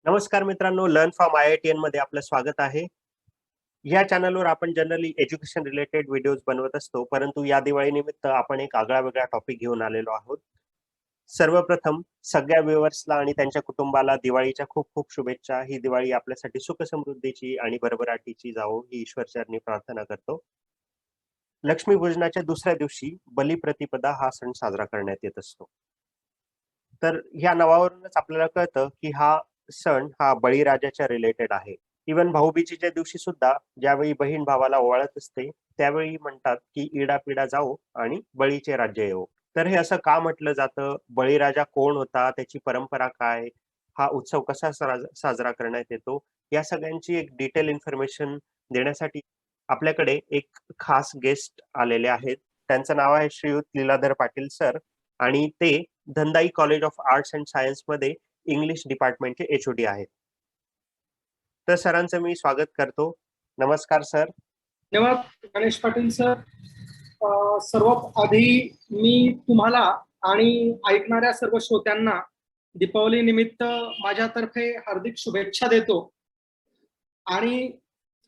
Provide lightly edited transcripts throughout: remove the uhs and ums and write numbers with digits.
नमस्कार मित्रांनो, learn from IITN मध्ये आपलं स्वागत आहे. या चॅनलवर आपण जनरली एज्युकेशन रिलेटेड व्हिडिओज बनवत असतो, परंतु या दिवाळीनिमित्त आपण एक आगळा-वेगळा टॉपिक घेऊन आलेलो आहोत. सर्वप्रथम सगळ्या व्ह्यूअर्सला आणि त्यांच्या कुटुंबाला दिवाळीच्या खूप-खूप शुभेच्छा. ही दिवाळी आपल्यासाठी सुख-समृद्धीची आणि भरभराटीची जावो, ही ईश्वरचरणी प्रार्थना करतो. लक्ष्मीपूजनाच्या दुसऱ्या दिवशी बलिप्रतिपदा हा सण साजरा करण्यात येत असतो. तर ह्या नावावरूनच आपल्याला कळतं की हा सण हा बळीराजाच्या रिलेटेड आहे. इव्हन भाऊबीजेच्या दिवशी सुद्धा ज्यावेळी बहीण भावाला ओवाळत असते, त्यावेळी म्हणतात की इडा-पिडा जाओ आणि बळीचे राज्य येवो. तर हे असं का म्हटलं जातं? बळीराजा कोण होता? त्याची परंपरा काय? हा उत्सव कसा साजरा करण्यात येतो? या सगळ्यांची एक डिटेल इन्फॉर्मेशन देण्यासाठी आपल्याकडे एक खास गेस्ट आलेले आहेत. त्यांचं नाव आहे श्रीयुत लीलाधर पाटील सर आणि ते Dhandai college of arts and science मध्ये इंग्लिश डिपार्टमेंटचे एचओडी आहेत. तर सरांचं मी स्वागत करतो. नमस्कार सर. धन्यवाद गणेश पाटील सर. सर्वात आधी मी तुम्हाला आणि ऐकणाऱ्या सर्व श्रोत्यांना दीपावली निमित्त माझ्यातर्फे हार्दिक शुभेच्छा देतो. आणि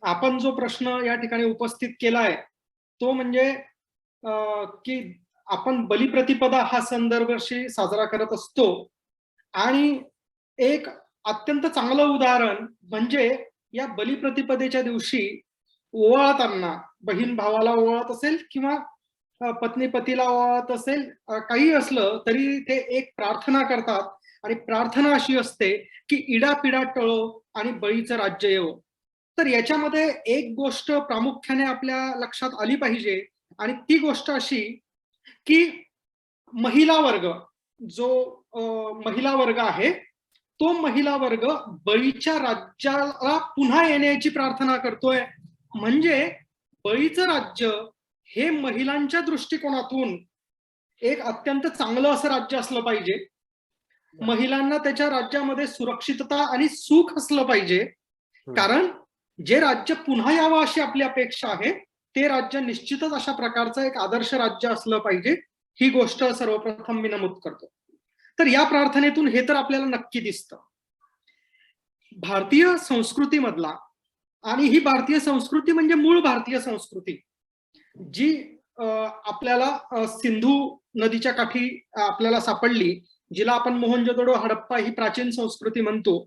आपण जो प्रश्न या ठिकाणी उपस्थित केला आहे तो म्हणजे की आपण बलिप्रतिपदा हा सण दरवर्षी साजरा करत असतो आणि एक अत्यंत चांगलं उदाहरण म्हणजे या बलिप्रतिपदेच्या दिवशी ओवाळताना बहीण भावाला ओवाळत असेल किंवा पत्नी पतीला ओवाळत असेल, काही असलं तरी ते एक प्रार्थना करतात आणि प्रार्थना अशी असते की इडापिडा टळो आणि बळीचं राज्य येवो. तर याच्यामध्ये एक गोष्ट प्रामुख्याने आपल्या लक्षात आली पाहिजे आणि ती गोष्ट अशी की महिला वर्ग जो महिला वर्ग आहे तो महिला वर्ग बळीच्या राज्याला पुन्हा येण्याची प्रार्थना करतोय. म्हणजे बळीचं राज्य हे महिलांच्या दृष्टिकोनातून एक अत्यंत चांगलं असं राज्य असलं पाहिजे. महिलांना त्याच्या राज्यामध्ये सुरक्षितता आणि सुख असलं पाहिजे. कारण जे राज्य पुन्हा यावं अशी आपली अपेक्षा आहे ते राज्य निश्चितच अशा प्रकारचं एक आदर्श राज्य असलं पाहिजे. ही गोष्ट सर्वप्रथम मी नमूद करतो. तर या प्रार्थनेतून हे तर आपल्याला नक्की दिसतं. भारतीय संस्कृतीमधला आणि ही भारतीय संस्कृती म्हणजे मूळ भारतीय संस्कृती जी आपल्याला सिंधू नदीच्या काठी आपल्याला सापडली, जिला आपण मोहनजोदडो हडप्पा ही प्राचीन संस्कृती म्हणतो.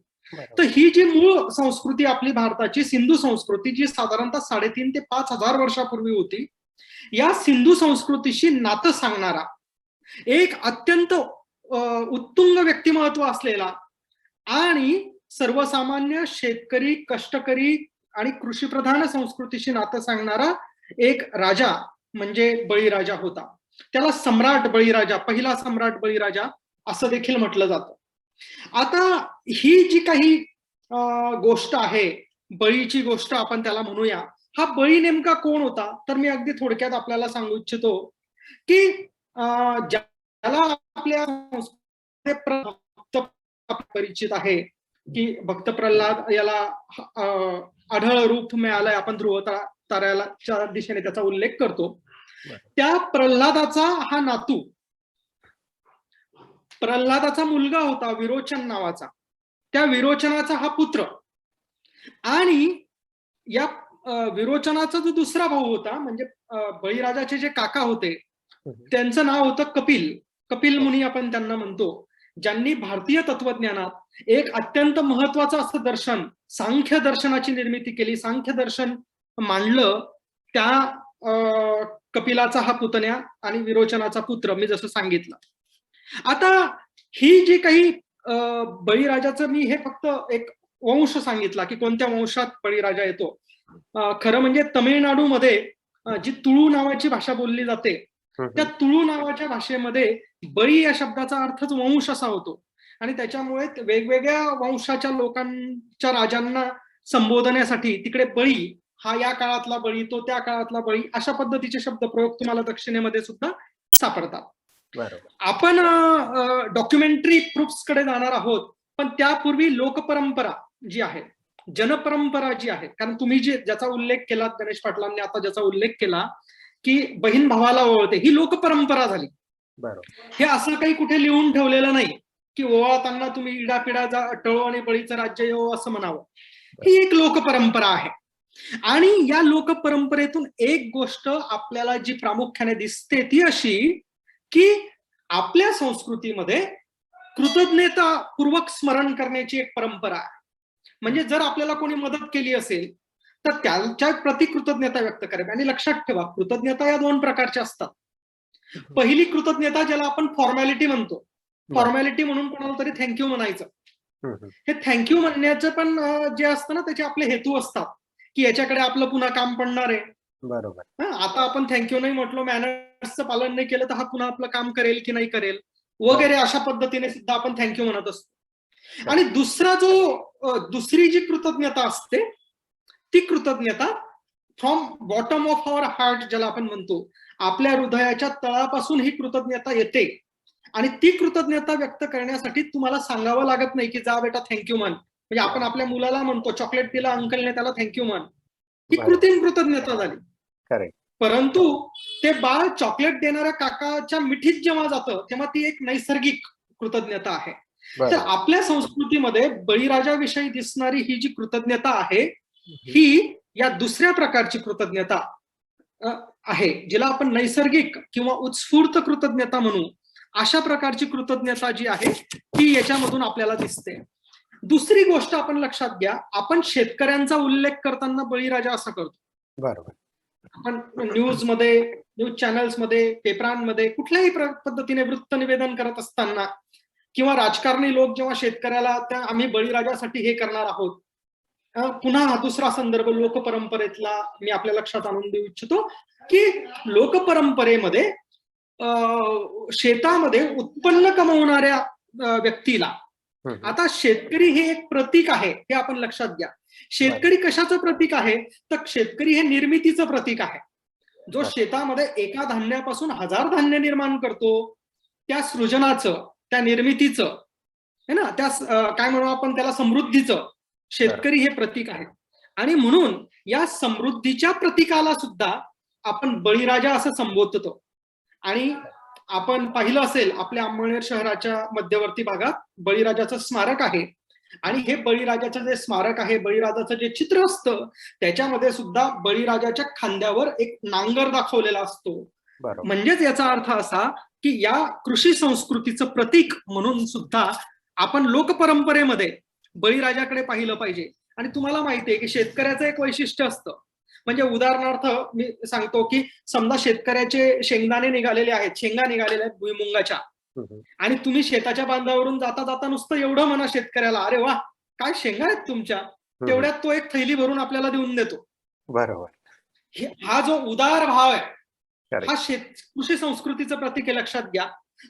तर ही जी मूळ संस्कृती आपली भारताची सिंधू संस्कृती जी साधारणतः 3,500 ते 5,000 वर्षापूर्वी होती, या सिंधू संस्कृतीशी नातं सांगणारा एक अत्यंत उत्तुंग व्यक्तिमत्व असलेला आणि सर्वसामान्य शेतकरी कष्टकरी आणि कृषीप्रधान संस्कृतीशी नातं सांगणारा एक राजा म्हणजे बळीराजा होता. त्याला सम्राट बळीराजा, पहिला सम्राट बळीराजा असं देखील म्हटलं जातं. आता ही जी काही गोष्ट आहे, बळीची गोष्ट आपण त्याला म्हणूया. हा बळी नेमका कोण होता? तर मी अगदी थोडक्यात आपल्याला सांगू इच्छितो की ज्याला आपल्या परिचित आहे की भक्त प्रल्हाद याला आढळ रूप मिळालंय, आपण ध्रुव ताऱ्याच्या दिशेने त्याचा उल्लेख करतो. त्या प्रल्हादाचा हा नातू, प्रल्हादाचा मुलगा होता विरोचन नावाचा, त्या विरोचनाचा हा पुत्र आणि या विरोचनाचा जो दुसरा भाऊ होता म्हणजे बळीराजाचे जे काका होते त्यांचं नाव होतं कपिल. कपिल मुनी आपण त्यांना म्हणतो, ज्यांनी भारतीय तत्वज्ञानात एक अत्यंत महत्वाचं असं दर्शन सांख्य दर्शनाची निर्मिती केली, सांख्य दर्शन मांडलं. त्या कपिलाचा हा पुतण्या आणि विरोचनाचा पुत्र मी जसं सांगितलं. आता ही जी काही बळीराजाचं मी हे फक्त एक वंश सांगितला की कोणत्या वंशात बळीराजा येतो. खरं म्हणजे तमिळनाडूमध्ये जी तुळू नावाची भाषा बोलली जाते, त्या तुळू नावाच्या भाषेमध्ये बळी या शब्दाचा अर्थच वंश असा होतो आणि त्याच्यामुळे वेगवेगळ्या वंशाच्या लोकांच्या राजांना संबोधण्यासाठी तिकडे बळी हा या काळातला बळी, तो त्या काळातला बळी, अशा पद्धतीचे शब्दप्रयोग तुम्हाला दक्षिणेमध्ये सुद्धा सापडतात. आपण डॉक्युमेंटरी प्रूफ्स कडे जाणार आहोत, पण त्यापूर्वी लोकपरंपरा जी आहे, जनपरंपरा जी आहे, कारण तुम्ही ज्याचा उल्लेख केला गणेश पाटलांनी आता ज्याचा उल्लेख केला की बहीण भावाला ओवाळते, ही लोकपरंपरा झाली. हे असं काही कुठे लिहून ठेवलेलं नाही. की ओवाळताना तुम्ही इडापिडा टळो आणि बळीचं राज्य येवो असं म्हणावं. ही एक लोकपरंपरा आहे. आणि या लोकपरंपरेतून एक गोष्ट आपल्याला जी प्रामुख्याने दिसते ती अशी की आपल्या संस्कृतीमध्ये कृतज्ञतापूर्वक स्मरण करण्याची एक परंपरा आहे. म्हणजे जर आपल्याला कोणी मदत केली असेल तर त्यांच्या प्रति कृतज्ञता व्यक्त करावी. आणि लक्षात ठेवा, कृतज्ञता या 2 प्रकारच्या असतात. पहिली कृतज्ञता ज्याला आपण फॉर्मॅलिटी म्हणतो. फॉर्मॅलिटी म्हणून कोणाला तरी थँक्यू म्हणायचं. हे थँक्यू म्हणण्याचं पण जे असतं ना त्याचे आपले हेतू असतात की याच्याकडे आपलं पुन्हा काम पडणार आहे. बरोबर. आता आपण थँक्यू नाही म्हटलो, मॅनर्सचं पालन नाही केलं तर हा पुन्हा आपलं काम करेल की नाही करेल वगैरे, अशा पद्धतीने सुद्धा आपण थँक्यू म्हणत असतो. आणि दुसरी जी कृतज्ञता असते ती कृतज्ञता from bottom of our heart ज्याला आपण म्हणतो, आपल्या हृदयाच्या तळापासून ही कृतज्ञता येते. आणि ती कृतज्ञता व्यक्त करण्यासाठी तुम्हाला सांगावं लागत नाही की जा बेटा थँक्यू म्हण. म्हणजे आपण आपल्या मुलाला म्हणतो चॉकलेट दिला अंकलने त्याला थँक्यू म्हण, ही कृत्रिम कृतज्ञता झाली. परंतु ते बाळ चॉकलेट देणाऱ्या काकाच्या मिठीत जेव्हा जातं तेव्हा ती एक नैसर्गिक कृतज्ञता आहे. तर आपल्या संस्कृतीमध्ये बळीराजाविषयी दिसणारी ही जी कृतज्ञता आहे ही या दुसऱ्या प्रकारची कृतज्ञता आहे, जिला आपण नैसर्गिक किंवा उत्स्फूर्त कृतज्ञता म्हणू. अशा प्रकारची कृतज्ञता जी आहे ती याच्यामधून आपल्याला दिसते. दुसरी गोष्ट आपण लक्षात घ्या, आपण शेतकऱ्यांचा उल्लेख करताना बळीराजा असा करतो. बरोबर. आपण न्यूज चॅनल्समध्ये, पेपरांमध्ये कुठल्याही पद्धतीने वृत्त निवेदन करत असताना किंवा राजकारणी लोक जेव्हा शेतकऱ्याला त्या आम्ही बळीराजासाठी हे करणार आहोत. पुन्हा हा दुसरा संदर्भ लोकपरंपरेतला मी आपल्या लक्षात आणून देऊ इच्छितो की लोकपरंपरेमध्ये शेतामध्ये उत्पन्न कमवणाऱ्या व्यक्तीला, आता शेतकरी हे एक प्रतीक आहे हे आपण लक्षात घ्या. शेतकरी कशाचं प्रतीक आहे तर शेतकरी हे निर्मितीचं प्रतीक आहे. जो शेतामध्ये एका धान्यापासून 1000 धान्य निर्माण करतो त्या सृजनाचं, त्या निर्मितीचं है ना, त्या काय म्हणू आपण त्याला, समृद्धीचं शेतकरी हे प्रतीक आहे. आणि म्हणून या समृद्धीच्या प्रतीकाला सुद्धा आपण बळीराजा असं संबोधतो. आणि आपण पाहिलं असेल आपल्या अंमळनेर शहराच्या मध्यवर्ती भागात बळीराजाचं स्मारक आहे. आणि हे बळीराजाचं जे स्मारक आहे, बळीराजाचं जे चित्र असतं त्याच्यामध्ये सुद्धा बळीराजाच्या खांद्यावर एक नांगर दाखवलेला असतो. म्हणजेच याचा अर्थ असा की या कृषी संस्कृतीचं प्रतीक म्हणून सुद्धा आपण लोकपरंपरेमध्ये बळीराजाकडे पाहिलं पाहिजे. आणि तुम्हाला माहिती आहे की शेतकऱ्याचं एक वैशिष्ट्य असतं. म्हणजे उदाहरणार्थ मी सांगतो की समजा शेतकऱ्याचे शेंगदाणे निघालेले आहेत, शेंगा निघालेल्या आहेत भुईमुंगाच्या, आणि तुम्ही शेताच्या बांधावरून जाता जाता नुसतं एवढं म्हणा शेतकऱ्याला, अरे वा काय शेंगा आहेत तुमच्या, तेवढ्यात तो एक थैली भरून आपल्याला देऊन देतो. बरोबर. हा जो उदार भाव आहे हा कृषी संस्कृतीचं प्रतीक आहे, लक्षात घ्या.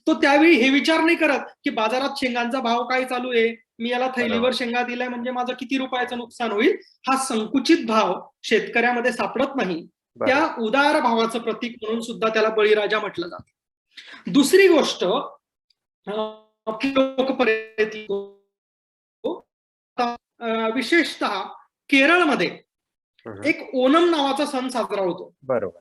तो त्यावेळी हे विचार नाही करत की बाजारात शेंगांचा भाव काय चालू आहे, मी याला थैलीवर शेंगा दिलाय म्हणजे माझं किती रुपयाचं नुकसान होईल. हा संकुचित भाव शेतकऱ्यामध्ये सापडत नाही. त्या उदार भावाचं प्रतीक म्हणून सुद्धा त्याला बळीराजा म्हटलं जातं. दुसरी गोष्ट विशेषतः केरळमध्ये एक ओणम नावाचा सण साजरा होतो. बरोबर.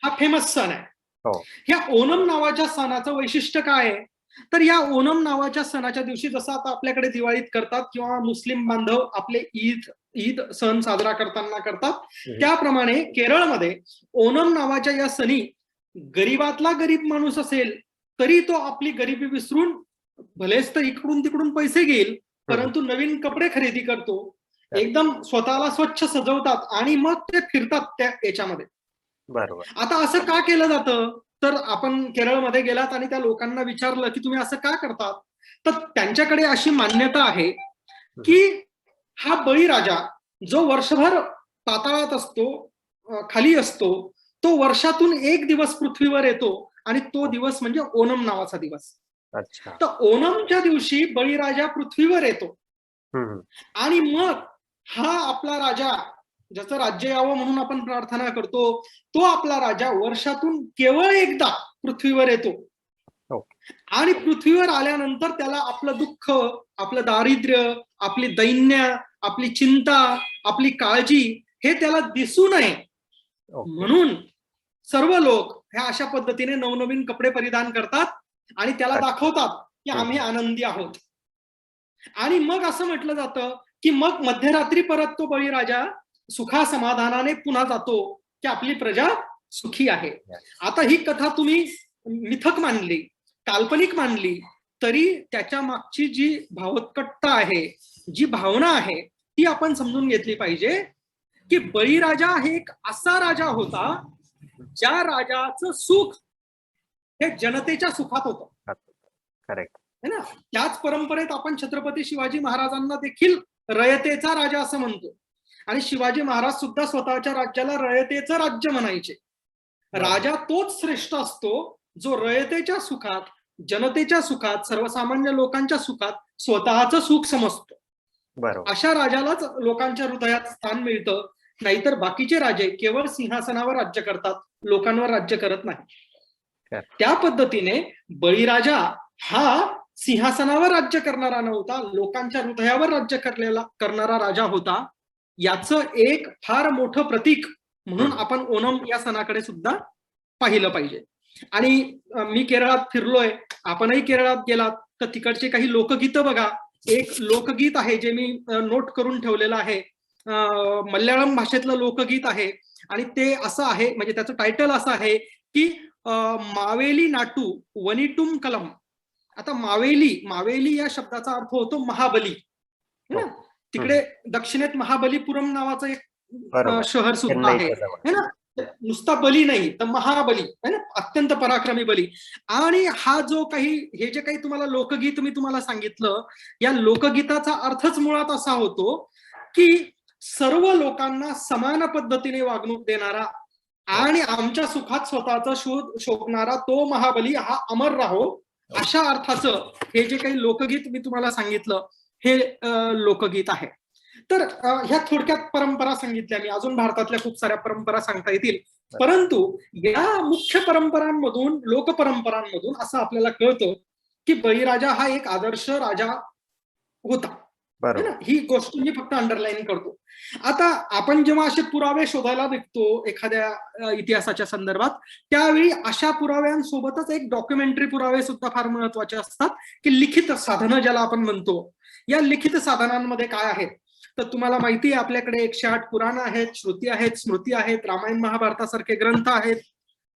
हा फेमस सण आहे. ह्या ओणम नावाच्या सणाचं वैशिष्ट्य काय आहे तर या ओणम नावाच्या सणाच्या दिवशी जसं आता आपल्याकडे दिवाळीत करतात किंवा मुस्लिम बांधव आपले ईद सण साजरा करताना करतात, त्याप्रमाणे केरळमध्ये ओणम नावाच्या या सणी गरीबातला गरीब माणूस असेल तरी तो आपली गरिबी विसरून भलेच तर इकडून तिकडून पैसे घेईल परंतु नवीन कपडे खरेदी करतो, एकदम स्वतःला स्वच्छ सजवतात आणि मग ते फिरतात त्या याच्यामध्ये. बरोबर. आता असं का केलं जातं तर आपण केरळमध्ये गेलात आणि त्या लोकांना विचारलं की तुम्ही असं का करतात तर त्यांच्याकडे अशी मान्यता आहे की हा बळीराजा जो वर्षभर पाताळात असतो, खाली असतो, तो वर्षातून एक दिवस पृथ्वीवर येतो आणि तो दिवस म्हणजे ओणम नावाचा दिवस. तर ओणमच्या दिवशी बळीराजा पृथ्वीवर येतो आणि मग हा आपला राजा, ज्याचं राज्य यावं म्हणून आपण प्रार्थना करतो, तो आपला राजा वर्षातून केवळ एकदा पृथ्वीवर येतो. आणि पृथ्वीवर आल्यानंतर त्याला आपलं दुःख, आपलं दारिद्र्य, आपली दैन्य, आपली चिंता, आपली काळजी हे त्याला दिसू नये म्हणून सर्व लोक ह्या अशा पद्धतीने नवनवीन कपडे परिधान करतात आणि त्याला दाखवतात की आम्ही आनंदी आहोत. आणि मग असं म्हटलं जातं की मग मध्यरात्री परत तो बळीराजा सुखा समाधानाने पुन्हा जातो की आपली प्रजा सुखी आहे. आता ही कथा तुम्ही मिथक मानली, काल्पनिक मानली, तरी त्याच्या मागची जी भावोत्कटता आहे, जी भावना आहे, ती आपण समजून घेतली पाहिजे की बळीराजा हे एक असा राजा होता ज्या राजाचं सुख हे जनतेच्या सुखात होतं. करेक्ट. है ना. त्याच परंपरेत आपण छत्रपती शिवाजी महाराजांना देखील रयतेचा राजा असं म्हणतो. आणि शिवाजी महाराज सुद्धा स्वतःच्या राज्याला रयतेचं राज्य म्हणायचे. राजा तोच श्रेष्ठ असतो जो रयतेच्या सुखात, जनतेच्या सुखात, सर्वसामान्य लोकांच्या सुखात स्वतःचं सुख समजतो. बरोबर. अशा राजालाच लोकांच्या हृदयात स्थान मिळतं. नाहीतर बाकीचे राजे केवळ सिंहासनावर राज्य करतात, लोकांवर राज्य करत नाही. त्या पद्धतीने बळीराजा हा सिंहासनावर राज्य करणारा नव्हता, लोकांच्या हृदयावर राज्य करणारा राजा होता. याचं एक फार मोठं प्रतीक म्हणून आपण ओणम या सणाकडे सुद्धा पाहिलं पाहिजे. आणि मी केरळात फिरलोय, आपणही केरळात गेलात तर तिकडचे काही लोकगीतं बघा. एक लोकगीत आहे जे मी नोट करून ठेवलेलं आहे, मल्याळम भाषेतलं लोकगीत आहे. आणि ते असं आहे, म्हणजे त्याचं टायटल असं आहे की मावेली नाटू वनिटुम कलम. आता मावेली या शब्दाचा अर्थ होतो महाबली. तिकडे दक्षिणेत महाबलीपुरम नावाचं एक शहर सुद्धा आहे ना. नुसता बली नाही तर महाबली है ना, अत्यंत पराक्रमी बली. आणि हा जो काही हे जे काही तुम्हाला लोकगीत मी तुम्हाला सांगितलं, या लोकगीताचा अर्थच मुळात असा होतो की सर्व लोकांना समान पद्धतीने वागणूक देणारा आणि आमच्या सुखात स्वतःचा शोध शोधणारा तो महाबली हा अमर राहो, अशा अर्थाचं हे जे काही लोकगीत मी तुम्हाला सांगितलं हे लोकगीत आहे. तर ह्या थोडक्यात परंपरा सांगितल्या मी. अजून भारतातल्या खूप साऱ्या परंपरा सांगता येतील, परंतु या मुख्य परंपरांमधून, लोकपरंपरांमधून असं आपल्याला कळतं की बळीराजा हा एक आदर्श राजा होता. ही गोष्ट मी फक्त अंडरलाईन करतो. आता आपण जेव्हा असे पुरावे शोधायला निघतो एखाद्या इतिहासाच्या संदर्भात, त्यावेळी अशा पुराव्यांसोबतच एक डॉक्युमेंटरी पुरावे सुद्धा फार महत्वाचे असतात की लिखित साधनं ज्याला आपण म्हणतो. या लिखित साधनांमध्ये काय आहेत तर तुम्हाला माहिती आहे आपल्याकडे 108 पुराण आहेत, श्रुती आहेत, स्मृती आहेत, रामायण महाभारतासारखे ग्रंथ आहेत,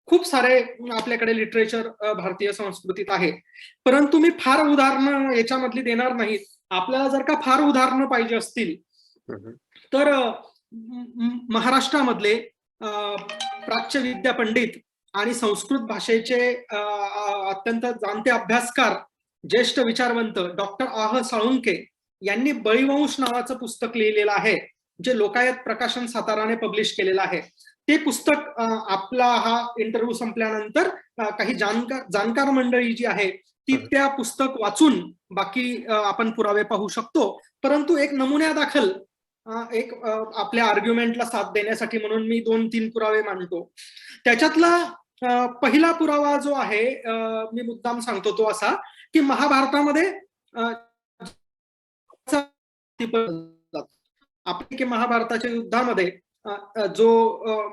खूप सारे आपल्याकडे लिटरेचर भारतीय संस्कृतीत आहे. परंतु मी फार उदाहरणं याच्यामधली देणार नाहीत. आपल्याला जर का फार उदाहरणं पाहिजे असतील तर महाराष्ट्रामधले प्राच्य विद्या पंडित आणि संस्कृत भाषेचे अत्यंत जाणते अभ्यासकार, ज्येष्ठ विचारवंत डॉक्टर आह साळुंके यांनी बळीवंश नावाचं पुस्तक लिहिलेलं आहे, जे लोकायत प्रकाशन साताराने पब्लिश केलेलं आहे. ते पुस्तक आपला हा इंटरव्ह्यू संपल्यानंतर काही जाणकार मंडळी जी आहे ती त्या पुस्तक वाचून बाकी आपण पुरावे पाहू शकतो. परंतु एक नमुन्यादाखल एक आपल्या आर्ग्युमेंटला साथ देण्यासाठी म्हणून मी 2-3 पुरावे मांडतो. त्याच्यातला पहिला पुरावा जो आहे मी मुद्दाम सांगतो तो असा की महाभारतामध्ये आपल्या महाभारताच्या युद्धामध्ये जो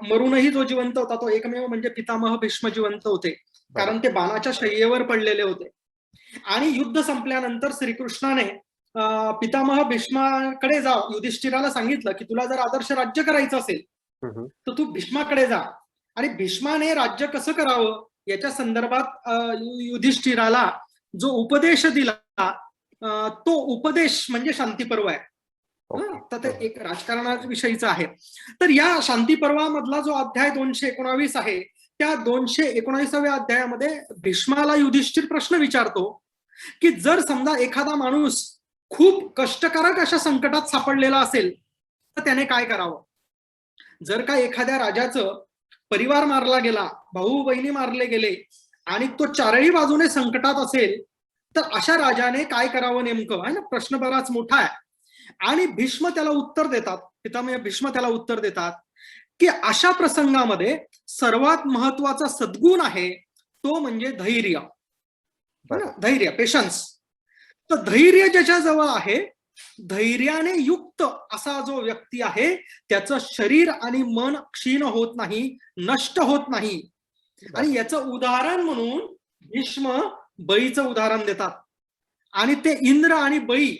मरूनही जो जिवंत होता तो एकमेव म्हणजे पितामह भीष्म जिवंत होते, कारण ते बाणाच्या शय्येवर पडलेले होते. आणि युद्ध संपल्यानंतर श्रीकृष्णाने पितामह भीष्माकडे जा, युधिष्ठिराला सांगितलं की तुला जर आदर्श राज्य करायचं असेल तर तू भीष्माकडे जा. आणि भीष्माने राज्य कसं करावं याच्या संदर्भात युधिष्ठिराला जो उपदेश दिला तो उपदेश म्हणजे शांती पर्व आहे. तर ते एक राजकारणाविषयीचा आहे. तर या शांती पर्वामधला जो अध्याय 219 आहे, त्या 219व्या अध्यायामध्ये भीष्माला युधिष्ठिर प्रश्न विचारतो की जर समजा एखादा माणूस खूप कष्टकारक अशा संकटात सापडलेला असेल तर त्याने काय करावं. जर का एखाद्या राजाचं परिवार मारला गेला, भाऊ बहिणी मारले गेले आणि तो चारही बाजूने संकटात असेल तर अशा राजाने काय करावं नेमकं, आहे ना. प्रश्न बराच मोठा आहे. आणि भीष्म त्याला उत्तर देतात, पितामह भीष्म त्याला उत्तर देतात की अशा प्रसंगामध्ये सर्वात महत्वाचा सद्गुण आहे तो म्हणजे धैर्य, धैर्य, पेशन्स. तर धैर्य ज्याच्या जवळ आहे, धैर्याने युक्त असा जो व्यक्ती आहे त्याचं शरीर आणि मन क्षीण होत नाही, नष्ट होत नाही. आणि याचं उदाहरण म्हणून भीष्म बळीचं उदाहरण देतात आणि ते इंद्र आणि बळी.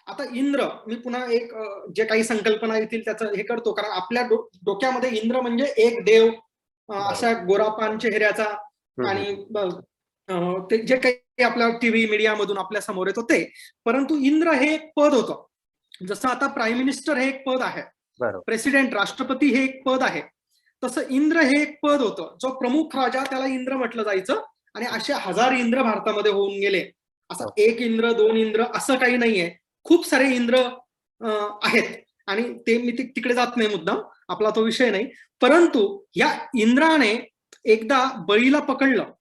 आता इंद्र, मी पुन्हा एक जे काही संकल्पना येतील त्याचं हे करतो, कारण आपल्या डोक्यामध्ये इंद्र म्हणजे एक देव, अशा गोरापान चेहऱ्याचा, आणि ते जे काही आपल्या टीव्ही मीडियामधून आपल्या समोर येतो ते. परंतु इंद्र हे एक पद होतं. जसं आता प्राईम मिनिस्टर हे एक पद आहे, प्रेसिडेंट राष्ट्रपती हे एक पद आहे, तसं इंद्र हे एक पद होतं. जो प्रमुख राजा त्याला इंद्र म्हटलं जायचं. आणि असे 1000 इंद्र भारतामध्ये होऊन गेले. असं एक इंद्र, दोन इंद्र असं काही नाहीये. खूप सारे इंद्र आहेत, आणि ते मी तिकडे जात नाही, मुद्दाम आपला तो विषय नाही. परंतु या इंद्राने एकदा बळीला पकडलं,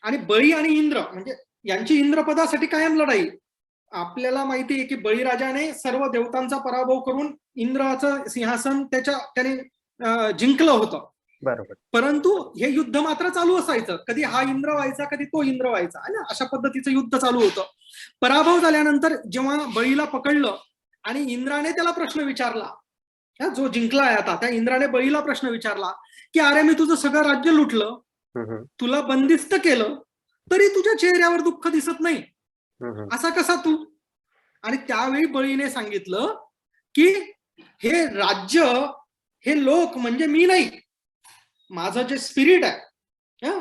आणि बळी आणि इंद्र म्हणजे यांची इंद्रपदासाठी कायम लढाई. आपल्याला माहिती आहे की बळीराजाने सर्व देवतांचा पराभव करून इंद्राचं सिंहासन त्याने जिंकलं होतं. बरोबर. परंतु हे युद्ध मात्र चालू असायचं. कधी हा इंद्र व्हायचा, कधी तो इंद्र व्हायचा, है ना. अशा पद्धतीचं युद्ध चालू होतं. पराभव झाल्यानंतर जेव्हा बळीला पकडलं आणि इंद्राने त्याला प्रश्न विचारला, जो जिंकलाय आता त्या इंद्राने बळीला प्रश्न विचारला की अरे मी तुझं सगळं राज्य लुटलं, तुला बंदिस्त केलं, तरी तुझ्या चेहऱ्यावर दुःख दिसत नाही, असा कसा तू? आणि त्यावेळी बळीने सांगितलं की हे राज्य, हे लोक म्हणजे मी नाही, माझं जे स्पिरिट आहे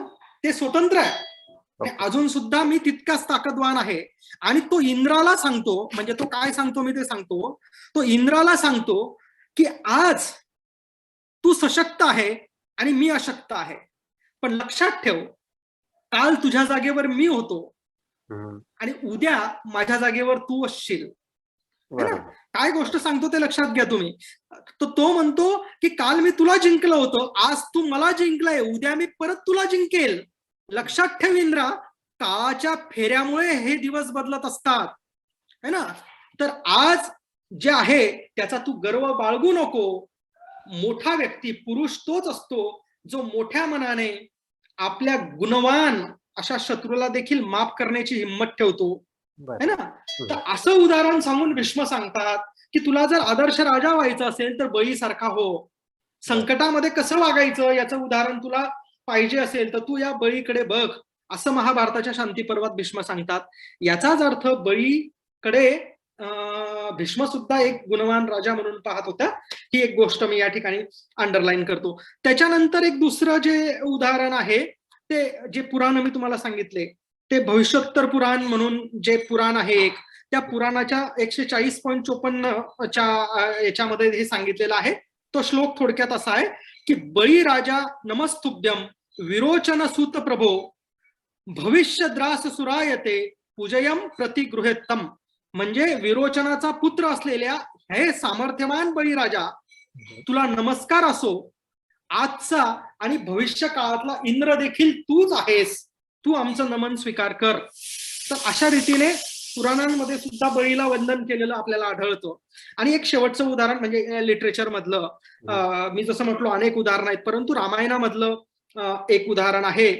ते स्वतंत्र आहे, अजून सुद्धा मी तितकाच ताकदवान आहे. आणि तो इंद्राला सांगतो, म्हणजे तो काय सांगतो मी ते सांगतो, तो इंद्राला सांगतो की आज तू सशक्त आहे आणि मी अशक्त आहे, पण लक्षात ठेव काल तुझ्या जागेवर मी होतो आणि उद्या माझ्या जागेवर तू असशील. काय गोष्ट सांगतो ते लक्षात घ्या तुम्ही. तो म्हणतो की काल मी तुला जिंकलं होतं, आज तू मला जिंकलाय, उद्या मी परत तुला जिंकेल. लक्षात ठेव इंद्रा, काळाच्या फेऱ्यामुळे हे दिवस बदलत असतात, है ना. तर आज जे आहे त्याचा तू गर्व बाळगू नको. मोठा व्यक्ती, पुरुष तोच असतो जो मोठ्या मनाने आपल्या गुणवान अशा शत्रूला देखील माफ करण्याची हिंमत ठेवतो, है ना. तर असं उदाहरण सांगून भीष्म सांगतात की तुला जर आदर्श राजा व्हायचं असेल तर बळीसारखा हो. संकटामध्ये कसं वागायचं याचं उदाहरण तुला पाहिजे असेल तर तू या बळीकडे बघ, असं महाभारताच्या शांती पर्वात भीष्म सांगतात. याचाच अर्थ बळीकडे भीष्म सुद्धा एक गुणवान राजा म्हणून पाहत होता. ही एक गोष्ट मी या ठिकाणी अंडरलाईन करतो. त्याच्यानंतर एक दुसरं जे उदाहरण आहे ते जे पुराण मी तुम्हाला सांगितले ते भविष्योत्तर पुराण म्हणून जे पुराण आहे एक, त्या पुराणाच्या 140.54 याच्यामध्ये हे सांगितलेलं आहे. तो श्लोक थोडक्यात असा आहे की बळी राजा नमस्तुभ्यम विरोचन सूत प्रभो भविष्यद्रास सुरायते पूजयम प्रतिगृहेत्तम. म्हणजे विरोचनाचा पुत्र असलेल्या हे सामर्थ्यवान बळीराजा, तुला नमस्कार असो. आजचा आणि भविष्य काळातला इंद्र देखील तूच आहेस, तू आमचं नमन स्वीकार कर. तर अशा रीतीने पुराणांमध्ये सुद्धा बळीला वंदन केलेलं आपल्याला आढळतं. आणि एक शेवटचं उदाहरण म्हणजे लिटरेचर मधलं, मी जसं म्हटलो अनेक उदाहरण आहेत, परंतु रामायणामधलं एक उदाहरण आहे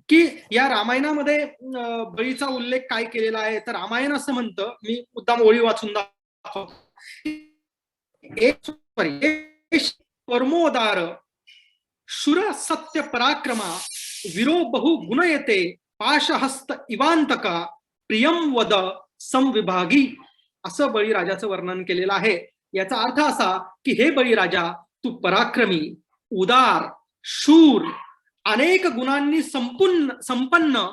की या रामायणामध्ये बळीचा उल्लेख काय केलेला आहे. तर रामायण असं म्हणतं, मी मुद्दाम ओळी वाचून दाखवतो. परमोदार शुर सत्य पराक्रमा विरो बहु गुण येते पाशहस्त इवांतका प्रियम वद समविभागी. असं बळीराजाचं वर्णन केलेलं आहे. याचा अर्थ असा की हे बळीराजा, तू पराक्रमी, उदार, शूर, अनेक गुणांनी संपन्न,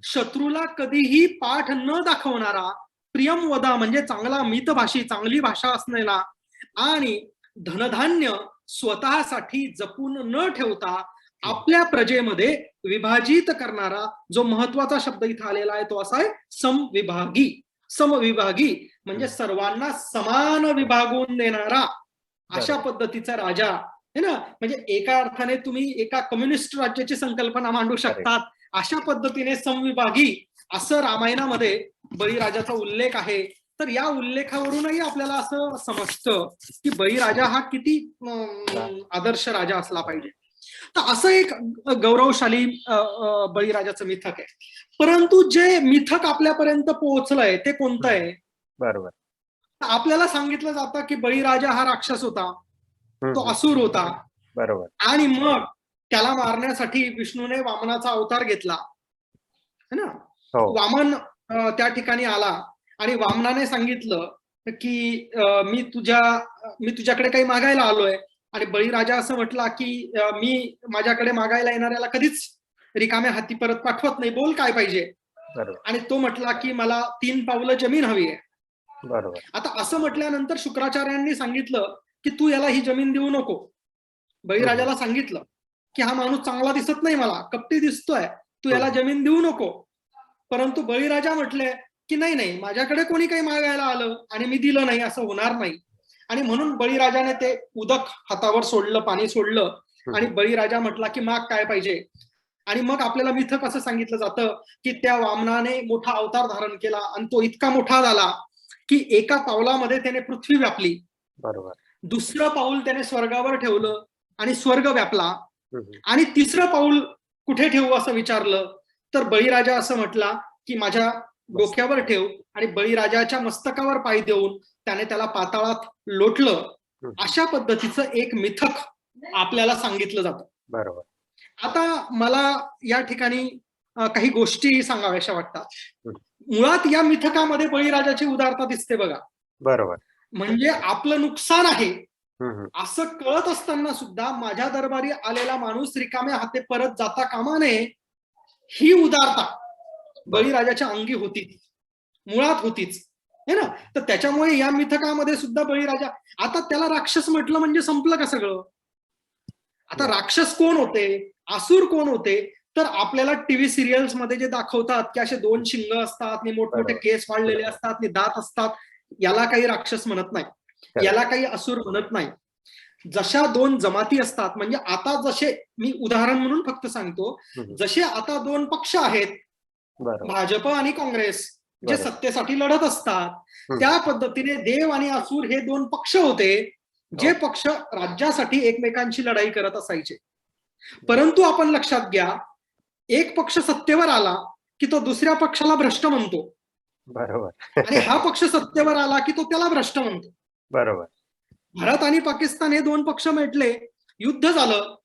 शत्रूला कधीही पाठ न दाखवणारा, प्रियम वदा म्हणजे चांगला मितभाषी, चांगली भाषा असलेला, आणि धनधान्य स्वतःसाठी जपून न ठेवता आपल्या प्रजेमध्ये विभाजित करणारा, जो महत्वाचा शब्द इथं आलेला आहे तो असा आहे समविभागी. समविभागी म्हणजे सर्वांना समान विभागून देणारा अशा पद्धतीचा राजा, है ना. म्हणजे एका अर्थाने तुम्ही एका कम्युनिस्ट राज्याची संकल्पना मांडू शकतात. अशा पद्धतीने समविभागी असं रामायणामध्ये बळीराजाचा उल्लेख आहे. तर या उल्लेखावरूनही आपल्याला असं समजतं की बळीराजा हा किती आदर्श राजा असला पाहिजे. तर असं एक गौरवशाली बळीराजाचं मिथक आहे. परंतु जे मिथक आपल्यापर्यंत पोहोचलंय ते कोणतं आहे? बरोबर. आपल्याला सांगितलं जातं की बळीराजा हा राक्षस होता, तो असुर होता, बरोबर. आणि मग त्याला मारण्यासाठी विष्णूने वामनाचा अवतार घेतला, है ना. वामन त्या ठिकाणी आला आणि वामनाने सांगितलं की मी तुझ्याकडे काही मागायला आलोय. आणि बळीराजा असं म्हटला की मी माझ्याकडे मागायला येणाऱ्याला कधीच रिकाम्या हाती परत पाठवत नाही, बोल काय पाहिजे. आणि तो म्हटला की मला 3 पावलं जमीन हवी आहे. बरोबर. आता असं म्हटल्यानंतर शुक्राचार्यांनी सांगितलं की तू याला ही जमीन देऊ नको. बळीराजाला सांगितलं की हा माणूस चांगला दिसत नाही, मला कपटी दिसतोय, तू याला जमीन देऊ नको. परंतु बळीराजा म्हटले की नाही नाही, माझ्याकडे कोणी काही मागायला आलं आणि मी दिलं नाही असं होणार नाही. आणि म्हणून बळीराजाने ते उदक हातावर सोडलं, पाणी सोडलं आणि बळीराजा म्हटला की माग काय पाहिजे. आणि मग आपल्याला मिथक असं सांगितलं जातं की त्या वामनाने मोठा अवतार धारण केला आणि तो इतका मोठा झाला की एका पावलामध्ये त्याने पृथ्वी व्यापली. बरोबर. दुसरं पाऊल त्याने स्वर्गावर ठेवलं आणि स्वर्ग व्यापला. आणि तिसरं पाऊल कुठे ठेवू असं विचारलं तर बळीराजा असं म्हटला की माझ्या डोक्यावर ठेव. आणि बळीराजाच्या मस्तकावर पाय देऊन त्याने त्याला पाताळात लोटलं. अशा पद्धतीचं एक मिथक आपल्याला सांगितलं जातं. बरोबर. आता मला या ठिकाणी काही गोष्टी सांगाव्याशा वाटतात. मुळात या मिथकामध्ये बळीराजाची उदारता दिसते बघा. बरोबर. म्हणजे आपलं नुकसान आहे असं कळत असताना सुद्धा माझ्या दरबारी आलेला माणूस रिकाम्या हाते परत जाता कामा नये, ही उदारता बळीराजाच्या अंगी होती, मुळात होतीच है ना. तर त्याच्यामुळे या मिथकामध्ये सुद्धा बळीराजा, आता त्याला राक्षस म्हटलं म्हणजे संपलं का सगळं. आता राक्षस कोण होते, असुर कोण होते, तर आपल्याला टीव्ही सिरियल्स मध्ये जे दाखवतात की असे 2 शिंग असतात आणि मोठमोठे केस वाढलेले असतात आणि दात असतात, याला काही राक्षस म्हणत नाही, याला काही असुर म्हणत नाही. जशा 2 जमाती असतात, म्हणजे आता जसे, मी उदाहरण म्हणून फक्त सांगतो, जसे आता 2 पक्ष आहेत, भाजप आणि काँग्रेस, जे सत्तेसाठी लढत असतात, त्या पद्धतीने देव आणि असुर हे 2 पक्ष होते, जे पक्ष राज्यासाठी एकमेकांची लढाई करत असायचे. परंतु आपण लक्षात घ्या, एक पक्ष सत्तेवर आला की तो दुसऱ्या पक्षाला भ्रष्ट म्हणतो. बरोबर. आणि हा पक्ष सत्तेवर आला की तो त्याला भ्रष्ट म्हणतो. बरोबर. भारत आणि पाकिस्तान हे 2 पक्ष भेटले, युद्ध झालं,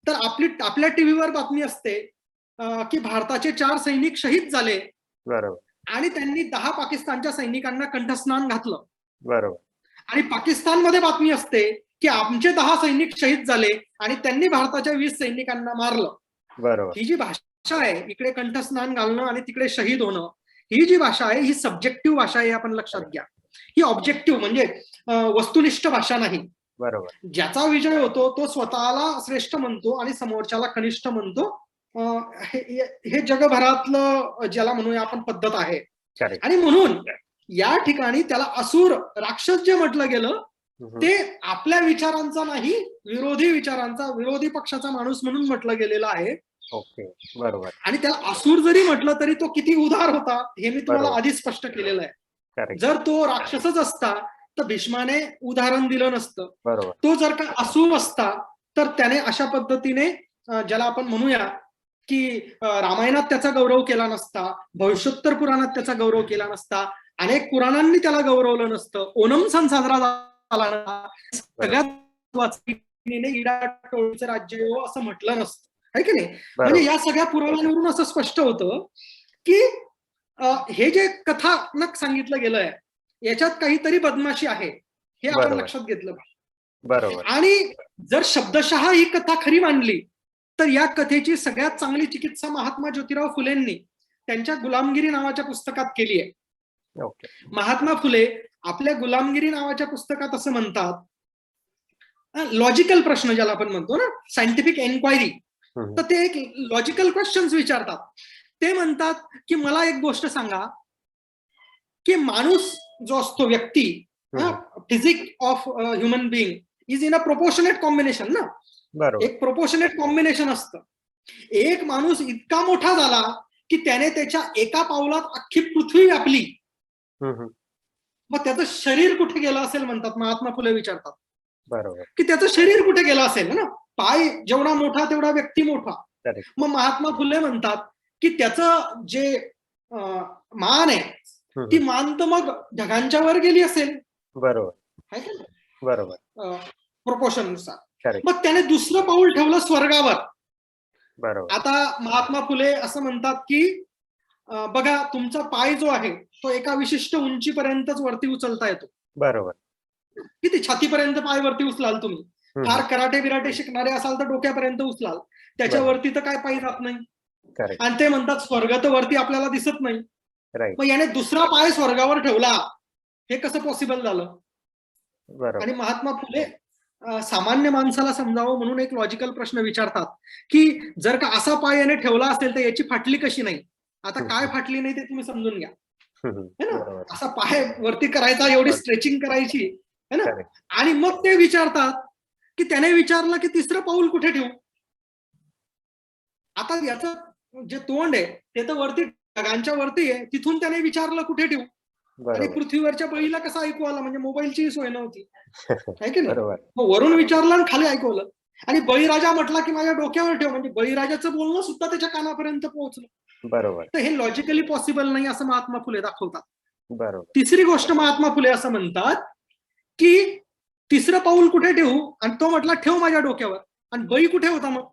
तर आपल्या टीव्हीवर बातमी असते की भारताचे 4 सैनिक शहीद झाले. बरोबर. आणि त्यांनी 10 पाकिस्तानच्या सैनिकांना कंठस्नान घातलं. बरोबर. आणि पाकिस्तानमध्ये बातमी असते की आमचे 10 सैनिक शहीद झाले आणि त्यांनी भारताच्या 20 सैनिकांना मारलं. बरोबर. ही जी भाषा आहे, इकडे कंठस्नान घालणं आणि तिकडे शहीद होणं, ही जी भाषा आहे ही सब्जेक्टिव्ह भाषा आहे, आपण लक्षात घ्या. ही ऑब्जेक्टिव्ह म्हणजे वस्तुनिष्ठ भाषा नाही. बरोबर. ज्याचा विजय होतो तो स्वतःला श्रेष्ठ म्हणतो आणि समोरच्याला कनिष्ठ म्हणतो. हे जगभरातलं ज्याला म्हणूया आपण पद्धत आहे. आणि म्हणून या ठिकाणी त्याला असुर, राक्षस जे म्हटलं गेलं ते आपल्या विचारांचा नाही, विरोधी विचारांचा, विरोधी पक्षाचा माणूस म्हणून म्हटलं गेलेलं आहे. ओके. बरोबर. आणि त्याला असुर जरी म्हटलं तरी तो किती उदार होता हे मी तुम्हाला आधीच स्पष्ट केलेलं आहे. जर तो राक्षसच असता तर भीष्माने उदाहरण दिलं नसतं. तो जर का असुर असता तर त्याने अशा पद्धतीने, ज्याला आपण म्हणूया की रामायणात त्याचा गौरव केला नसता, भविष्योत्तर पुराणात त्याचा गौरव केला नसता, अनेक पुराणांनी त्याला गौरवलं नसतं, ओणम सण साजरा झाला ना, सगळ्यात टोळीचं राज्य हो असं म्हटलं नसतं, आहे की नाही. म्हणजे या सगळ्या पुराणांवरून असं स्पष्ट होतं की हे जे कथानक सांगितलं गेलंय याच्यात काहीतरी बदमाशी आहे, हे आपण लक्षात घेतलं पाहिजे. बरोबर. आणि जर शब्दशः ही कथा खरी मानली तर या कथेची सगळ्यात चांगली चिकित्सा महात्मा ज्योतिराव फुलेंनी त्यांच्या गुलामगिरी नावाच्या पुस्तकात केली आहे. महात्मा फुले आपल्या गुलामगिरी नावाच्या पुस्तकात असं म्हणतात, लॉजिकल प्रश्न ज्याला आपण म्हणतो ना, सायंटिफिक एन्क्वायरी, तर ते एक लॉजिकल क्वेश्चन्स विचारतात. ते म्हणतात की मला एक गोष्ट सांगा की माणूस जो असतो, व्यक्ती, physique of human being is in a proportionate combination ना. एक प्रोपोर्शनेट कॉम्बिनेशन असतं. एक माणूस इतका मोठा झाला की त्याने त्याच्या एका पावलात अख्खी पृथ्वी व्यापली, मग त्याचं शरीर कुठे गेलं असेल म्हणतात महात्मा फुले विचारतात. बरोबर. की त्याचं शरीर कुठे गेलं असेल ना. पाय जेवढा मोठा तेवढा व्यक्ती मोठा. मग महात्मा फुले म्हणतात की त्याचं जे मान आहे ती मान तर मग ढगांच्या वर गेली असेल. बरोबर. बरोबर. प्रोपोर्शन नुसार. मग त्याने दुसरं पाऊल ठेवलं स्वर्गावर. बरोबर. आता महात्मा फुले असं म्हणतात की बघा तुमचा पाय जो आहे तो एका विशिष्ट उंचीपर्यंतच वरती उचलता येतो. बरोबर. किती छातीपर्यंत पाय वरती उचलाल तुम्ही. हम्म, फार कराटे बिराटे शिकणारे असाल तर डोक्यापर्यंत उचलाल, त्याच्यावरती तर काय पाय जात नाही. करेक्ट. आणि ते म्हणतात स्वर्ग तर वरती आपल्याला दिसत नाही, राईट. मग याने दुसरा पाय स्वर्गावर ठेवला, हे कसं पॉसिबल झालं? बरोबर. आणि महात्मा फुले सामान्य माणसाला समजावं म्हणून एक लॉजिकल प्रश्न विचारतात की जर का असा पाय याने ठेवला असेल तर याची फाटली कशी नाही. आता काय फाटली नाही ते तुम्ही समजून घ्या, है ना. बरोबर. असा पाय वरती करायचा, एवढी स्ट्रेचिंग करायची, है ना. Correct. आणि मग ते विचारतात की त्याने विचारलं की तिसरं पाऊल कुठे ठेवू. आता याचं जे तोंड आहे ते तर वरती ढगांच्या वरती आहे, तिथून त्याने विचारलं कुठे ठेवू. आणि बरोबर. पृथ्वीवरच्या बळीला कसं ऐकू आलं, म्हणजे मोबाईलची सोय नव्हती, आहे की नाही. बरोबर. मग वरून विचारलं आणि खाली ऐकवलं. आणि बळीराजा म्हटला की माझ्या डोक्यावर ठेव, म्हणजे बळीराजाचं बोलणं सुद्धा त्याच्या कानापर्यंत पोहोचलं. बरोबर. तर हे लॉजिकली पॉसिबल नाही असं महात्मा फुले दाखवतात. बरोबर. तिसरी गोष्ट महात्मा फुले असं म्हणतात की तिसरं पाऊल कुठे ठेवू, आणि तो म्हटला ठेव माझ्या डोक्यावर. आणि बळी कुठे होता, मग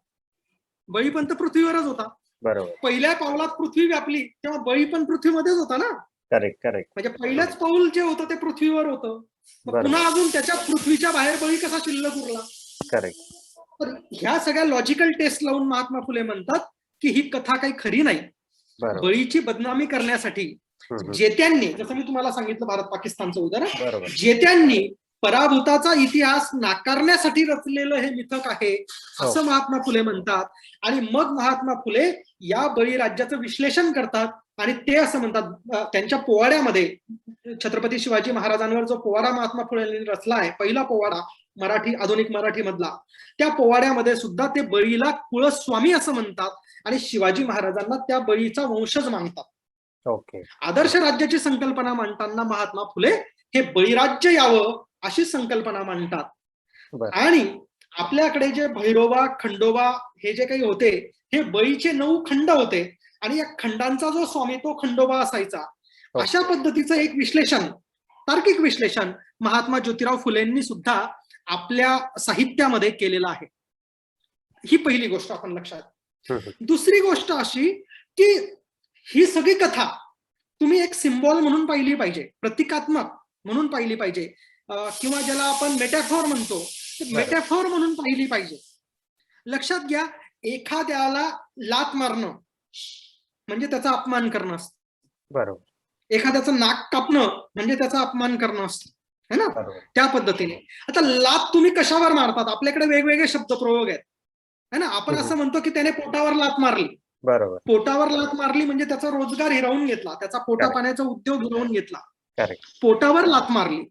बळी पण तर पृथ्वीवरच होता. बरोबर. पहिल्या पावलात पृथ्वी व्यापली तेव्हा बळी पण पृथ्वीमध्येच होता ना. करेक्ट. करेक्ट. म्हणजे पहिलंच पाऊल जे होतं ते पृथ्वीवर होतं. बरोबर. पुन्हा अजून त्याच्या पृथ्वीच्या बाहेर बळी कसा शिल्लक उरला. करेक्ट. तर ह्या सगळ्या लॉजिकल टेस्ट लावून महात्मा फुले म्हणतात की ही कथा काही खरी नाही. बरोबर. बळीची बदनामी करण्यासाठी जेत्यांनी, जसं मी तुम्हाला सांगितलं भारत पाकिस्तानचं उदाहरण, बरोबर. जेत्यांनी पराभूताचा इतिहास नाकारण्यासाठी रचलेलं हे मिथक आहे असं महात्मा फुले म्हणतात. आणि मग महात्मा फुले या बळीराज्याचं विश्लेषण करतात आणि ते असं म्हणतात, त्यांच्या पोवाड्यामध्ये छत्रपती शिवाजी महाराजांवर जो पोवाडा महात्मा फुलेंनी रचला आहे, पहिला पोवाडा मराठी, आधुनिक मराठी मधला, त्या पोवाड्यामध्ये सुद्धा ते बळीला कुळस्वामी असं म्हणतात आणि शिवाजी महाराजांना त्या बळीचा वंशज मानतात. ओके. आदर्श राज्याची संकल्पना मांडताना महात्मा फुले हे बळीराज्य यावं अशी संकल्पना मांडतात. आणि आपल्याकडे जे भैरोबा, खंडोबा हे जे काही होते हे बळीचे 9 खंड होते आणि या खंडांचा जो स्वामी तो खंडोबा असायचा. अशा पद्धतीचं एक विश्लेषण, तार्किक विश्लेषण महात्मा ज्योतिराव फुलेंनी सुद्धा आपल्या साहित्यामध्ये केलेलं आहे. ही पहिली गोष्ट आपण लक्षात. दुसरी गोष्ट अशी की ही सगळी कथा तुम्ही एक सिम्बॉल म्हणून पाहिली पाहिजे, प्रतिकात्मक म्हणून पाहिली पाहिजे, किंवा ज्याला आपण मेटॅफॉर म्हणतो, मेटॅफॉर म्हणून पाहिली पाहिजे. लक्षात घ्या, एखाद्याला लात मारणं म्हणजे त्याचा अपमान करणं असतं. बरोबर. एखाद्याचं नाक कापणं म्हणजे त्याचा अपमान करणं असतं, है ना. त्या पद्धतीने आता लात तुम्ही कशावर मारतात, आपल्याकडे वेगवेगळे शब्दप्रयोग आहेत, है ना. आपण असं म्हणतो की त्याने पोटावर लात मारली. बरोबर. पोटावर लात मारली म्हणजे त्याचा रोजगार हिरावून घेतला, त्याचा पोटा पाण्याचा उद्योग हिरावून घेतला. पोटावर लात मारली.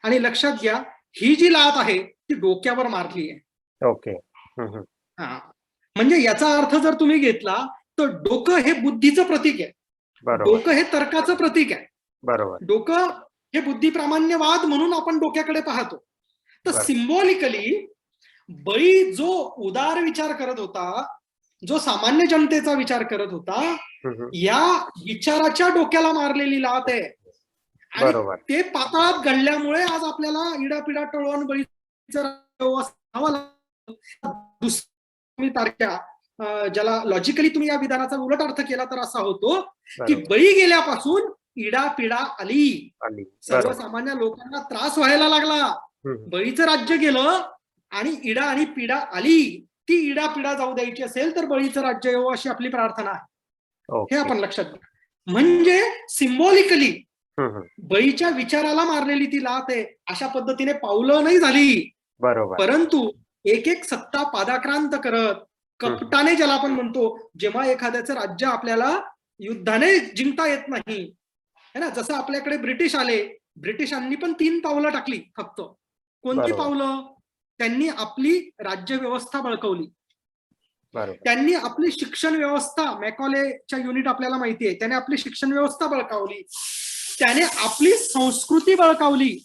आणि लक्षात घ्या, ही जी लात आहे ती डोक्यावर मारली आहे. ओके. हा, म्हणजे याचा अर्थ जर तुम्ही घेतला तर डोकं हे बुद्धीचं प्रतीक आहे, डोकं हे तर्काचं प्रतीक आहे. बरोबर. डोकं हे बुद्धिप्रामाण्यवाद म्हणून आपण डोक्याकडे पाहतो. तर सिम्बॉलिकली बळी जो उदार विचार करत होता, जो सामान्य जनतेचा विचार करत होता, या विचाराच्या डोक्याला मारलेली लात आहे. आणि ते पाताळात घडल्यामुळे आज आपल्याला इडापिडा टळवून बळीचं दुसरी तारख्या, ज्याला लॉजिकली तुम्ही या विधानाचा उलट अर्थ केला तर असा होतो की बळी गेल्यापासून इडापिडा आली, सर्वसामान्य लोकांना त्रास व्हायला लागला. बळीचं राज्य गेलं आणि इडा आणि पिडा आली. ती इडा पिडा जाऊ द्यायची असेल तर बळीचं राज्य येवो अशी आपली प्रार्थना आहे. हे आपण लक्षात घ्या. म्हणजे सिम्बॉलिकली बळीच्या विचाराला मारलेली ती लात आहे. अशा पद्धतीने पावलं नाही झाली, बरोबर, परंतु एक एक सत्ता पादाक्रांत करत, कपटाने ज्याला आपण म्हणतो, जेव्हा एखाद्याचं राज्य आपल्याला युद्धाने जिंकता येत नाही, है ना. जसं आपल्याकडे ब्रिटिश आले, ब्रिटिशांनी पण 3 पावलं टाकली फक्त. कोणती पावलं? त्यांनी आपली राज्य व्यवस्था बळकवली, त्यांनी आपली शिक्षण व्यवस्था, मॅकॉलेच्या युनिट आपल्याला माहिती आहे, त्याने आपली शिक्षण व्यवस्था बळकावली, त्याने आपली संस्कृती बळकावली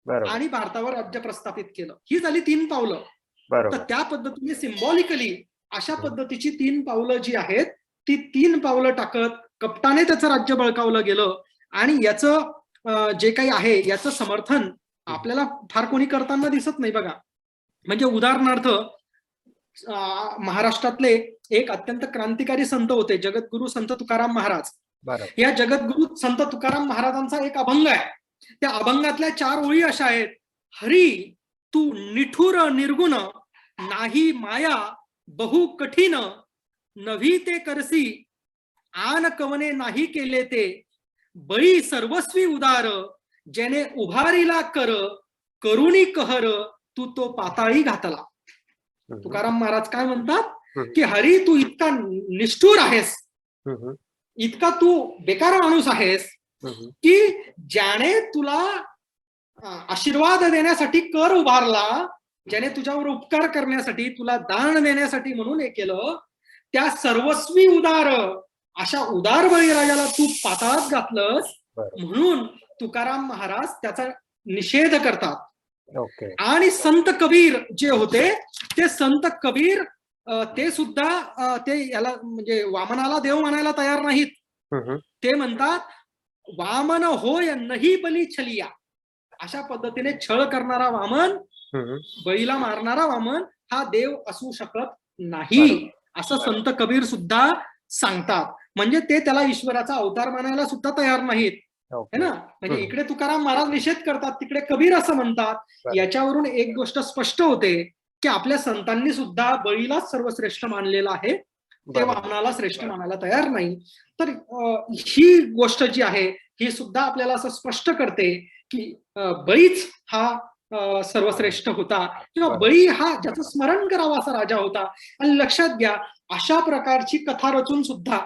आणि भारतावर राज्य प्रस्थापित केलं. ही झाली 3 पावलं. तर त्या पद्धतीने सिम्बॉलिकली अशा पद्धतीची 3 पावलं जी आहेत ती 3 पावलं टाकत कपटाने त्याचं राज्य बळकावलं गेलं. आणि याचं जे काही आहे याचं समर्थन आपल्याला फार कोणी करताना दिसत नाही बघा. म्हणजे उदाहरणार्थ महाराष्ट्रातले एक अत्यंत क्रांतिकारी संत होते, जगद्गुरु संत तुकाराम महाराज. बरोबर. या जगद्गुरु संत तुकाराम महाराजांचा एक अभंग आहे. त्या अभंगातल्या 4 ओळी अशा आहेत. हरी तू निठुर निर्गुण, नाही माया बहु कठीण, नव्ही ते करसी आन कवने नाही केले ते, बळी सर्वस्वी उदार, जेने उभारीला करुणी कहर, तू तो पाताळी घातला. तुकाराम महाराज काय म्हणतात की हरी तू इतका निष्ठुर आहेस, इतका तू बेकार माणूस आहेस की ज्याने तुला आशीर्वाद देण्यासाठी कर उभारला, ज्याने तुझ्यावर उपकार करण्यासाठी, तुला दान देण्यासाठी म्हणून हे केलं, त्या सर्वस्वी उदार अशा उदार बळीराजाला तू पाताळात घातलंस. म्हणून तुकाराम महाराज त्याचा निषेध करतात. आणि संत कबीर जे होते ते संत कबीर ते सुद्धा ते याला म्हणजे वामनाला देव मानायला तयार नाहीत. ते म्हणतात वामन होय नाही बली छलिया. अशा पद्धतीने छळ करणारा वामन, बळीला मारणारा वामन हा देव असू शकत नाही असं संत कबीर सुद्धा सांगतात. म्हणजे ते त्याला ईश्वराचा अवतार मानायला सुद्धा तयार नाहीत, है ना. म्हणजे इकडे तुकाराम महाराज निषेध करतात, तिकडे कबीर असं म्हणतात. याच्यावरून एक गोष्ट स्पष्ट होते की आपल्या संतांनी सुद्धा बळीलाच सर्वश्रेष्ठ मानलेला आहे, ते वामनाला श्रेष्ठ मानायला तयार नाही. तर ही गोष्ट जी आहे ही सुद्धा आपल्याला असं स्पष्ट करते की बळीच हा सर्वश्रेष्ठ होता, किंवा बळी हा ज्याचं स्मरण करावा असा राजा होता. आणि लक्षात घ्या, अशा प्रकारची कथा रचून सुद्धा,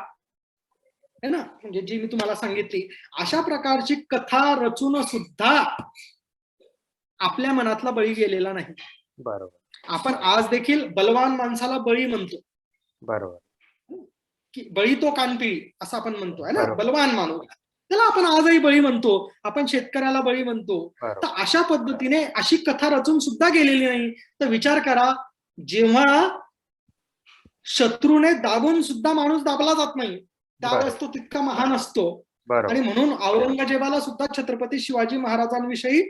है ना, म्हणजे जी मी तुम्हाला सांगितली, अशा प्रकारची कथा रचून सुद्धा आपल्या मनातला बळी गेलेला नाही. बरोबर. आपण आज देखील बलवान माणसाला बळी म्हणतो. बरोबर. की बळी तो कानपिळी असं आपण म्हणतो, है ना, बलवान माणूस, त्याला आपण आजही बळी म्हणतो. आपण शेतकऱ्याला बळी म्हणतो. तर अशा पद्धतीने अशी कथा रचून सुद्धा गेलेली नाही. तर विचार करा, जेव्हा शत्रूने दाबून सुद्धा माणूस दाबला जात नाही, त्यावेळेस तो तितका महान असतो. आणि म्हणून औरंगजेबाला सुद्धा छत्रपती शिवाजी महाराजांविषयी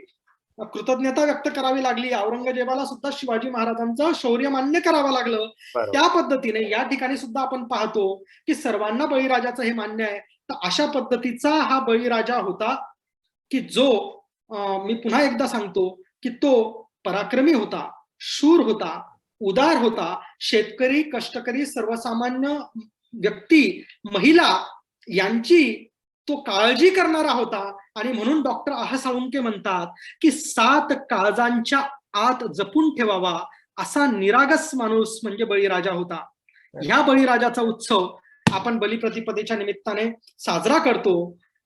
कृतज्ञता व्यक्त करावी लागली. औरंगजेबाला सुद्धा शिवाजी महाराजांचं शौर्य मान्य करावं लागलं. त्या पद्धतीने या ठिकाणी सुद्धा आपण पाहतो की सर्वांना बळीराजाचं हे मान्य आहे. तर अशा पद्धतीचा हा बळीराजा होता की जो मी पुन्हा एकदा सांगतो की तो पराक्रमी होता, शूर होता, उदार होता, शेतकरी, कष्टकरी, सर्वसामान्य व्यक्ती, महिला यांची तो काळजी करणारा होता. आणि म्हणून डॉक्टर आह साळुंके म्हणतात की 7 काळजांच्या आत जपून ठेवावा असा निरागस माणूस म्हणजे बळीराजा होता. ह्या बळीराजाचा उत्सव आपण बलिप्रतिपदेच्या निमित्ताने साजरा करतो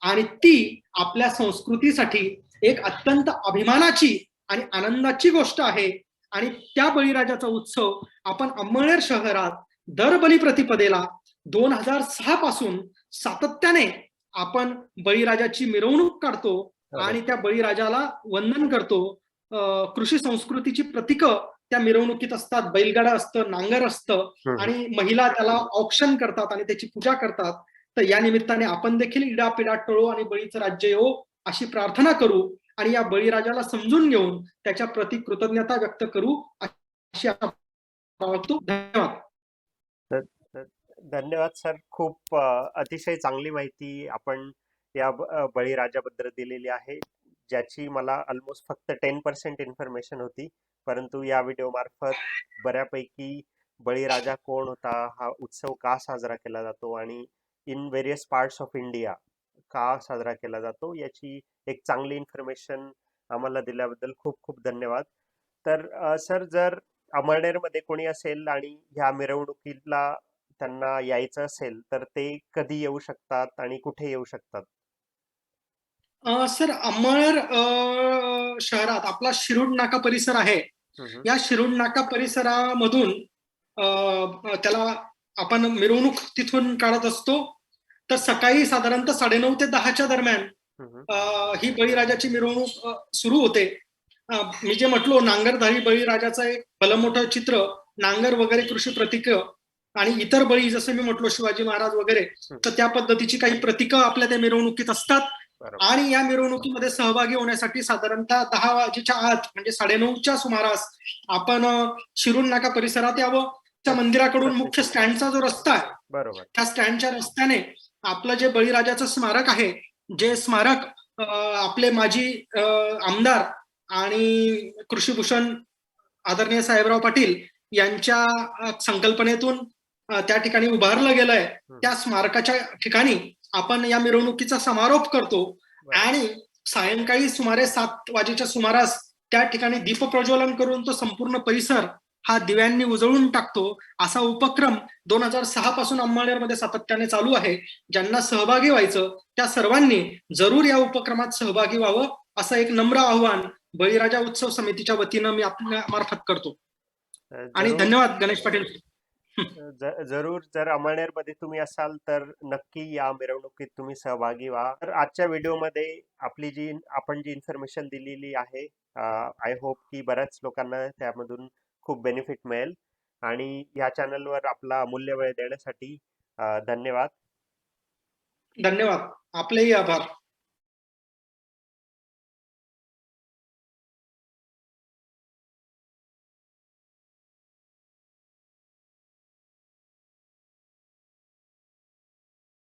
आणि ती आपल्या संस्कृतीसाठी एक अत्यंत अभिमानाची आणि आनंदाची गोष्ट आहे. आणि त्या बळीराजाचा उत्सव आपण अंमळनेर शहरात दर बलिप्रतिपदेला 2006 पासून सातत्याने आपण बळीराजाची मिरवणूक काढतो आणि त्या बळीराजाला वंदन करतो. कृषी संस्कृतीची प्रतीकं त्या मिरवणुकीत असतात. बैलगाडा असतं, नांगर असतं आणि महिला त्याला औक्षण करतात आणि त्याची पूजा करतात. तर या निमित्ताने आपण देखील इडापिडा टळो आणि बळीचं राज्य येवो अशी प्रार्थना करू आणि या बळीराजाला समजून घेऊन त्याच्या प्रती कृतज्ञता व्यक्त करू अशी धन्यवाद. धन्यवाद सर. खूप अतिशय चांगली माहिती आपण या बळीराजाबद्दल दिलेली आहे, ज्याची मला ऑलमोस्ट फक्त 10% इन्फॉर्मेशन होती. परंतु या व्हिडिओ मार्फत बऱ्यापैकी बळीराजा कोण होता, हा उत्सव का साजरा केला जातो आणि in various parts of India का साजरा केला जातो याची एक चांगली इन्फॉर्मेशन आम्हाला दिल्याबद्दल खूप खूप धन्यवाद. तर सर, जर अमळनेरमध्ये कोणी असेल आणि ह्या मिरवणुकीला त्यांना यायचं असेल तर ते कधी येऊ शकतात आणि कुठे येऊ शकतात? सर, अंमळनेर शहरात आपला शिरूड नाका परिसर आहे. या शिरूड नाका परिसरामधून त्याला आपण मिरवणूक तिथून काढत असतो. तर सकाळी साधारणतः 9:30 ते 10च्या दरम्यान ही बळीराजाची मिरवणूक सुरू होते. मी जे म्हटलो, नांगरधारी बळीराजाचं एक भलं मोठं चित्र, नांगर वगैरे कृषी प्रतीक आणि इतर बळी जसं मी म्हटलो शिवाजी महाराज वगैरे, तर त्या पद्धतीची काही प्रतीकं आपल्या त्या मिरवणुकीत असतात. आणि या मिरवणुकीमध्ये सहभागी होण्यासाठी साधारणतः 10 वाजेच्या आत म्हणजे 9:30च्या सुमारास आपण शिरूड नाका परिसरात यावं. त्या मंदिराकडून मुख्य स्टँडचा जो रस्ता आहे, बरोबर, त्या स्टँडच्या रस्त्याने आपलं जे बळीराजाचं स्मारक आहे, जे स्मारक आपले माजी आमदार आणि कृषीभूषण आदरणीय साहेबराव पाटील यांच्या संकल्पनेतून त्या ठिकाणी उभारलं गेलंय. त्या स्मारकाच्या ठिकाणी आपण या मिरवणुकीचा समारोप करतो आणि सायंकाळी सुमारे 7 वाजेच्या सुमारास त्या ठिकाणी दीप प्रज्वलन करून तो संपूर्ण परिसर हा दिव्यांनी उजळून टाकतो. असा उपक्रम 2006 पासून अंमळनेरमध्ये सातत्याने चालू आहे. ज्यांना सहभागी व्हायचं त्या सर्वांनी जरूर या उपक्रमात सहभागी व्हावं, असं एक नम्र आव्हान बळीराजा उत्सव समितीच्या वतीनं मी आपल्या मार्फत करतो. आणि धन्यवाद गणेश पाटील. जरूर, जर अंमळनेरमध्ये तुम्ही असाल तर नक्की या मिरवणुकीत तुम्ही सहभागी व्हा. तर आजच्या व्हिडिओमध्ये आपण जी इन्फॉर्मेशन दिलेली आहे, आय होप की बऱ्याच लोकांना त्यामधून खूप बेनिफिट मिळेल. आणि या चॅनलवर आपला अमूल्य वेळ देण्यासाठी धन्यवाद. धन्यवाद. आपलेही आभार.